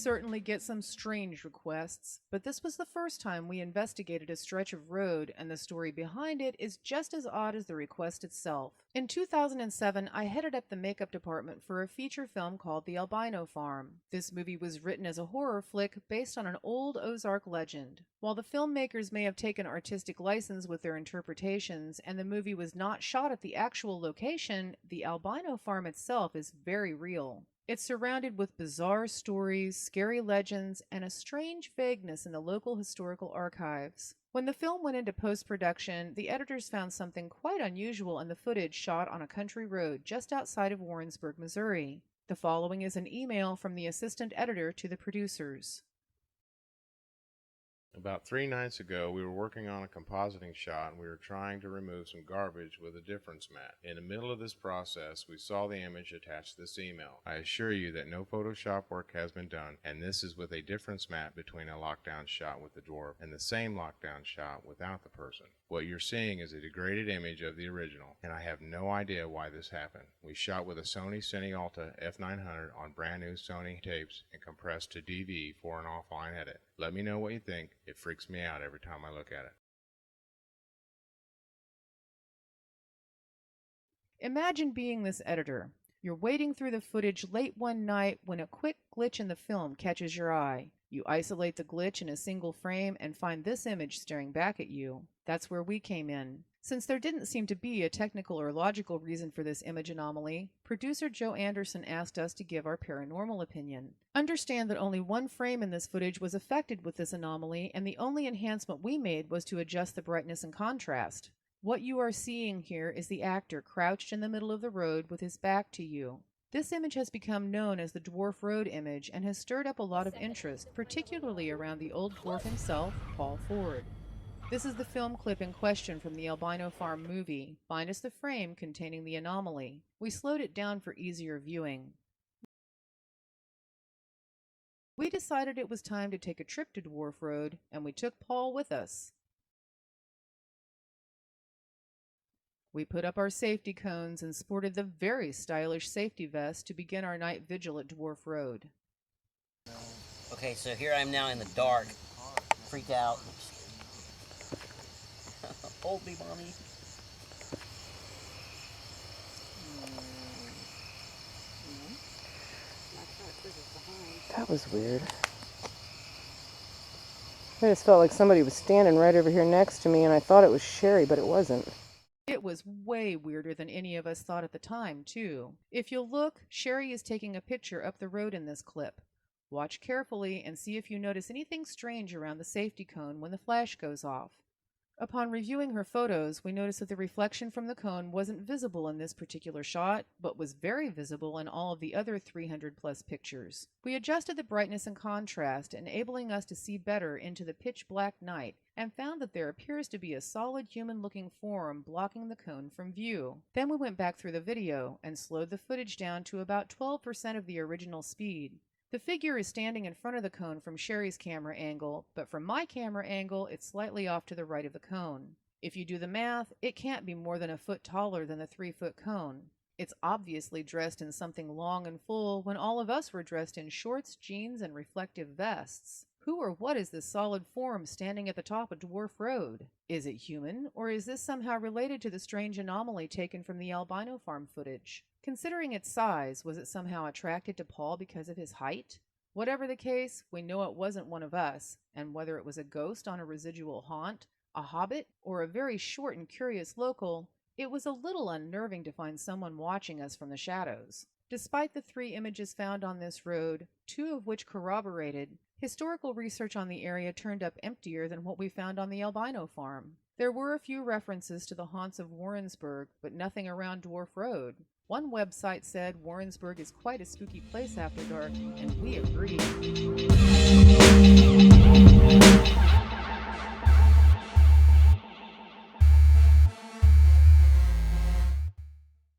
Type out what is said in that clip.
certainly get some strange requests, but this was the first time we investigated a stretch of road, and the story behind it is just as odd as the request itself. In 2007, I headed up the makeup department for a feature film called The Albino Farm. This movie was written as a horror flick based on an old Ozark legend. While the filmmakers may have taken artistic license with their interpretations, and the movie was not shot at the actual location, the Albino Farm itself is very real. It's surrounded with bizarre stories, scary legends, and a strange vagueness in the local historical archives. When the film went into post-production, the editors found something quite unusual in the footage shot on a country road just outside of Warrensburg, Missouri. The following is an email from the assistant editor to the producers. About 3 nights ago, we were working on a compositing shot and we were trying to remove some garbage with a difference mat. In the middle of this process, we saw the image attached to this email. I assure you that no Photoshop work has been done, and this is with a difference mat between a lockdown shot with the dwarf and the same lockdown shot without the person. What you're seeing is a degraded image of the original, and I have no idea why this happened. We shot with a Sony Cine-Alta F900 on brand new Sony tapes and compressed to DV for an offline edit. Let me know what you think. It freaks me out every time I look at it. Imagine being this editor. You're wading through the footage late one night when a quick glitch in the film catches your eye. You isolate the glitch in a single frame and find this image staring back at you. That's where we came in. Since there didn't seem to be a technical or logical reason for this image anomaly, producer Joe Anderson asked us to give our paranormal opinion. Understand that only one frame in this footage was affected with this anomaly, and the only enhancement we made was to adjust the brightness and contrast. What you are seeing here is the actor crouched in the middle of the road with his back to you. This image has become known as the Dwarf Road image and has stirred up a lot of interest, particularly around the old dwarf himself, Paul Ford. This is the film clip in question from the Albino Farm movie, minus the frame containing the anomaly. We slowed it down for easier viewing. We decided it was time to take a trip to Dwarf Road, and we took Paul with us. We put up our safety cones and sported the very stylish safety vest to begin our night vigil at Dwarf Road. Okay, so here I am now in the dark, freaked out. Hold me, mommy. That was weird. I just felt like somebody was standing right over here next to me, and I thought it was Sherry, but it wasn't. It was way weirder than any of us thought at the time, too. If you'll look, Sherry is taking a picture up the road in this clip. Watch carefully and see if you notice anything strange around the safety cone when the flash goes off. Upon reviewing her photos, we noticed that the reflection from the cone wasn't visible in this particular shot, but was very visible in all of the other 300-plus pictures. We adjusted the brightness and contrast, enabling us to see better into the pitch-black night, and found that there appears to be a solid human-looking form blocking the cone from view. Then we went back through the video and slowed the footage down to about 12% of the original speed. The figure is standing in front of the cone from Sherry's camera angle, but from my camera angle, it's slightly off to the right of the cone. If you do the math, it can't be more than a foot taller than the 3-foot cone. It's obviously dressed in something long and full when all of us were dressed in shorts, jeans, and reflective vests. Who or what is this solid form standing at the top of Dwarf Road? Is it human, or is this somehow related to the strange anomaly taken from the Albino Farm footage? Considering its size, was it somehow attracted to Paul because of his height? Whatever the case, we know it wasn't one of us, and whether it was a ghost on a residual haunt, a hobbit, or a very short and curious local, it was a little unnerving to find someone watching us from the shadows. Despite the 3 images found on this road, 2 of which corroborated, historical research on the area turned up emptier than what we found on the Albino Farm. There were a few references to the haunts of Warrensburg, but nothing around Dwarf Road. One website said Warrensburg is quite a spooky place after dark, and we agreed.